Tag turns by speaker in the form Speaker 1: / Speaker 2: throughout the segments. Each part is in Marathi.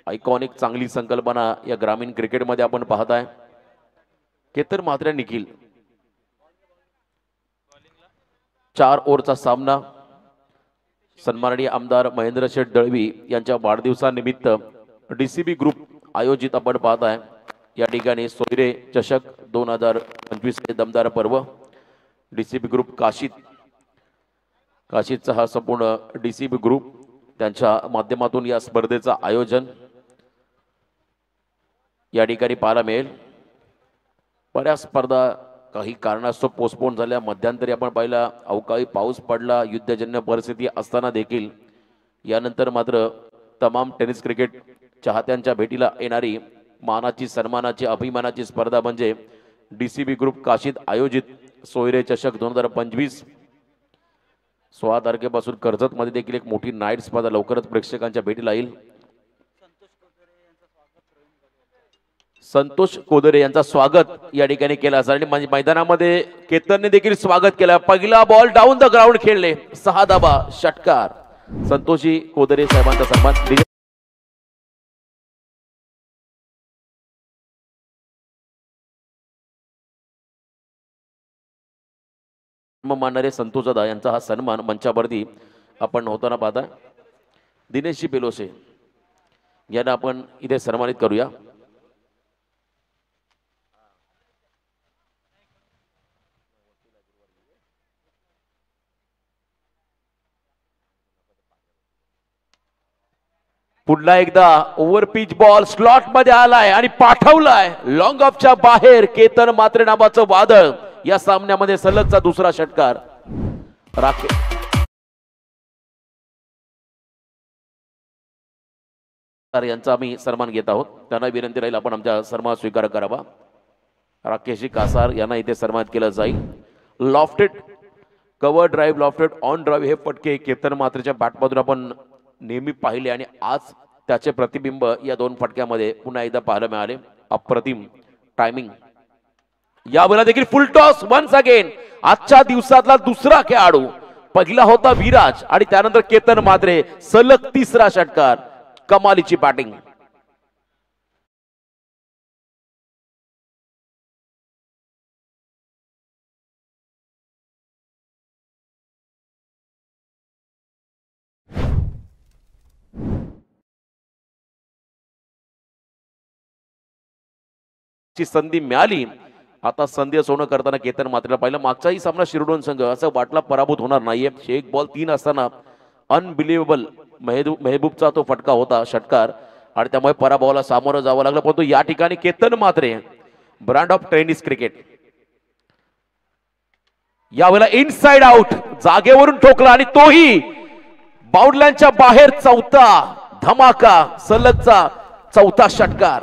Speaker 1: आयकॉनिक चांगली संकल्पना या ग्रामीण क्रिकेटमध्ये आपण पाहताय। केतन म्हात्रे निखिल 4 ओव्हरचा सामना सन्माननीय आमदार महेंद्र शेठ दळवी यांच्या वाढदिवसानिमित्त डीसीबी ग्रुप आयोजित आपण पाहताय। या ठिकाणी सोयरे चषक 2025 हे दमदार पर्व डीसीबी ग्रुप काशीचा हा संपूर्ण डीसीबी ग्रुप त्यांच्या माध्यमातून या स्पर्धेचं आयोजन या ठिकाणी पाहायला मिळेल। बऱ्याच स्पर्धा काही कारणास्तव पोस्टपोन झाल्या, मध्यंतरी आपण पाहिला अवकाळी पाऊस पडला, युद्धजन्य परिस्थिती असताना देखील यानंतर मात्र तमाम टेनिस क्रिकेट चाहत्यांच्या भेटीला येणारी मानाची सन्मानाची अभिमानाची स्पर्धा म्हणजे डीसीबी ग्रुप काशीत आयोजित सोयरे चषक 2025 16 तारखेपासून कर्जतमध्ये देखील एक मोठी नाईट स्पर्धा लवकरच प्रेक्षकांच्या भेटीला येईल। संतोष कोदरे यांचा स्वागत या ठिकाणी केला आणि मैदानामध्ये केतनने देखील स्वागत केलं। पहिला बॉल डाऊन द ग्राउंड खेळले, 6 धाबा षटकार। संतोषी कोदरे साहेबांचा सन्मान मानणारे संतोष दादा यांचा हा सन्मान मंचावरती आपण होताना पाहता। दिनेशजी पेलोसे यांना आपण इथे सन्मानित करूया। पुन्हा एकदा ओव्हर पिच बॉल स्लॉट मध्ये आलाय आणि पाठवलाय लॉंग ऑफच्या बाहेर। केतन म्हात्रे नावाचं वादळ या सामन्यामध्ये सलगचा दुसरा षटकार। यांचा आम्ही सन्मान घेत आहोत, त्यांना विनंती राहील आपण आमचा सन्मान स्वीकार करावा। राकेशजी कासार यांना इथे सन्मानित केलं जाईल। Lofted cover drive, lofted on drive हे फटके केतन म्हात्रेच्या बॅटमधून आपण नेहमी पाहिले आणि आज त्याचे प्रतिबिंब या 2 फटक्यामध्ये पुन्हा एकदा पाहायला मिळाले। अप्रतिम टायमिंग। यावेळेला देखील फुल टॉस वन्स अगेन। आजच्या दिवसातला दुसरा खेळाडू, पहिला होता विराज आणि त्यानंतर केतन म्हात्रे, सलग तिसरा षटकार। कमालीची बॅटिंग। ची संधी मिळाली, आता संधी सोनं करताना केतन म्हात्रेला पाहिलं। मागचाही सामना शिरडोन संघ असं वाटला पराभूत होणार नाहीये। एक बॉल 3 असताना अनबिलिव्हेबल मेहबूबचा तो फटका होता षटकार आणि त्यामुळे पराभवाला सामोरं जावं लागलं। परंतु या ठिकाणी Ketan Mhatre brand of tennis cricket यावेळेला इनसाइड आउट जागेवरून ठोकला आणि तोही बाउंड्रीच्या बाहेर। चौथा धमाका, सलगचा चौथा षटकार।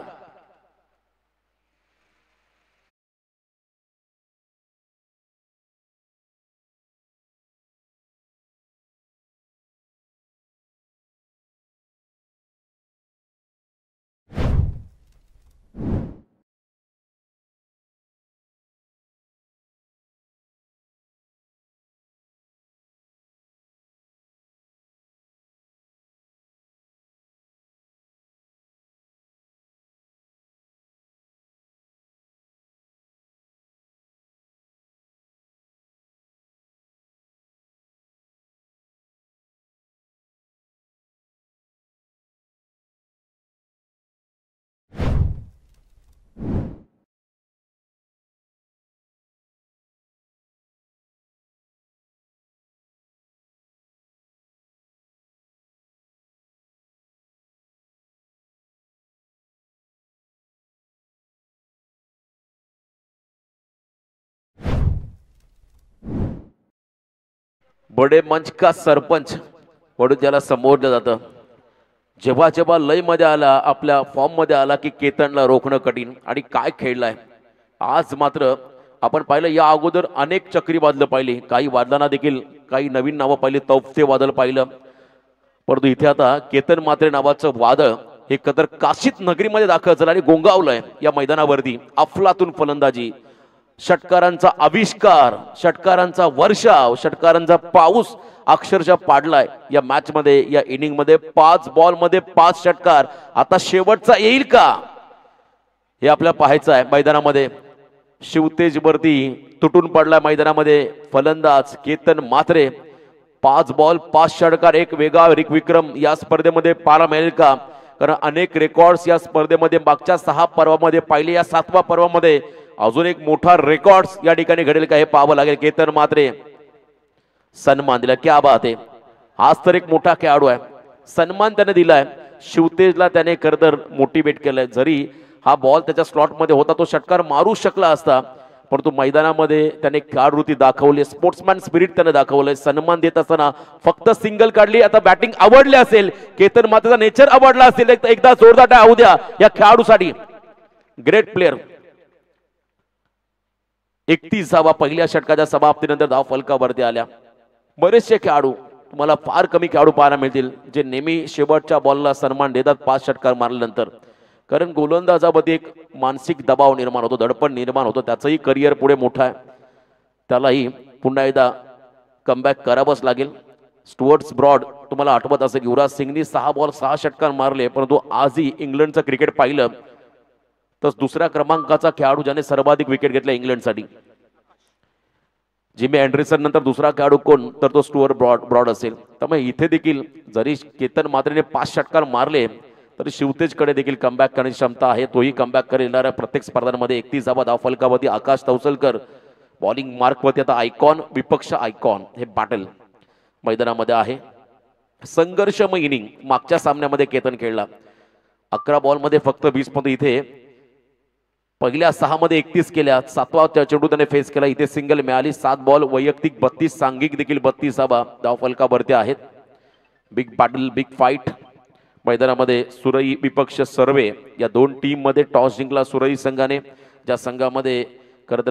Speaker 1: बडे मंच का सरपंच म्हणून त्याला संबोधलं जातं। जेव्हा जेव्हा लय मध्ये आला, आपल्या फॉर्म मध्ये आला की केतनला रोखणं कठीण। आणि काय खेळलाय आज मात्र आपण पाहिलं। या अगोदर अनेक चक्रीवादळ पाहिली, काही वादळांना देखील काही नवीन नावं पाहिली, तौफते वादळ पाहिलं। परंतु इथे आता केतन म्हात्रे नावाचं वादळ हे कदर काशीत नगरीमध्ये दाखल झालं आणि गोंगावलंय या मैदानावरती। अफलातून फलंदाजी, षटकारांचा आविष्कार, षटकारांचा वर्षाव, षटकारांचा पाऊस अक्षरशः पाडलाय या मॅच मध्ये, या इनिंग मध्ये 5 बॉल मध्ये 5 षटकार. आता शेवटचा येईल का हे आपल्याला पाहायचं आहे. मैदानामध्ये शिवतेज वरती तुटून पडला मैदानामध्ये फलंदाज केतन म्हात्रे. 5 बॉल 5 षटकार, एक वेगळा विक्रम या स्पर्धेमध्ये पाहायला मिळेल का? कारण अनेक रेकॉर्ड्स या स्पर्धेमध्ये मागच्या 6 पर्वामध्ये पाहिले, या 7व्या पर्वामध्ये अजून एक मोठा रेकॉर्ड्स या ठिकाणी घडेल का हे पाहावं लागेल. केतन म्हात्रे सन्मान दिला, क्या बात आहे. आज तर एक मोठा खेळाडू आहे, सन्मान त्याने दिलाय. शिवतेजला त्याने खरंतर मोटिवेट केलंय. जरी हा बॉल त्याच्या स्लॉट मध्ये होता, तो षटकार मारू शकला असता, परंतु मैदानामध्ये त्याने खेळाडूती दाखवली, स्पोर्ट्समॅन स्पिरिट त्याने दाखवलंय. सन्मान देत असताना फक्त सिंगल काढली. आता बॅटिंग आवडली असेल, केतन म्हात्रेचा नेचर आवडला असेल, एकदा जोरदार टाळ्या होऊ द्या या खेळाडूसाठी. Great player. 31 पहिल्या षटकाच्या समाप्तीनंतर धाव फलकावरती आल्या. बरेचसे खेळाडू तुम्हाला फार कमी खेळाडू पाहायला मिळतील जे नेहमी शेवटच्या बॉलला सन्मान देतात 5 षटकार मारल्यानंतर. कारण गोलंदाजामध्ये एक मानसिक दबाव निर्माण होतो, दडपण निर्माण होतो. त्याचंही करिअर पुढे मोठं आहे, त्यालाही पुन्हा एकदा कमबॅक करावंच लागेल. स्टुअर्ट्स ब्रॉड तुम्हाला आठवत असेल, युवराज सिंगनी 6 बॉल 6 षटकार मारले, परंतु आजही इंग्लंडचं क्रिकेट पाहिलं तर दुसऱ्या क्रमांकाचा खेळाडू ज्याने सर्वाधिक विकेट घेतल्या इंग्लंडसाठी, जिमी अँडरसन नंतर दुसरा खेळाडू कोण, तर तो स्टुअर्ट ब्रॉड असेल. त्यामुळे इथे देखील जरी केतन म्हात्रेने 5 षटकार मारले तरी शिवतेजकडे देखील कमबॅक करण्याची क्षमता आहे. तोही कमबॅक करेल. प्रत्येक स्पर्धांमध्ये 31 धाव फलकावरती आकाश तवसलकर बॉलिंग मार्कवरती. आता आयकॉन विपक्ष आयकॉन हे बॅटल मैदानामध्ये आहे. संघर्षमय इनिंग मागच्या सामन्यामध्ये केतन खेळला. 11 बॉलमध्ये फक्त 20 पॉइंट. इथे पहिल्या 6 मध्ये 31 केल्या, 7वा चेंडू त्याने फेस केला, इथे सिंगल मिळाली. 7 बॉल वैयक्तिक 32, सांघिक देखील 32 धाव फलकावरती आहेत. बिग बॅटल, बिग फाईट मैदानामध्ये. सुरई विपक्ष सर्वे या दोन टीम मध्ये टॉस जिंकला सुरई संघाने, ज्या संघामध्ये खरं तर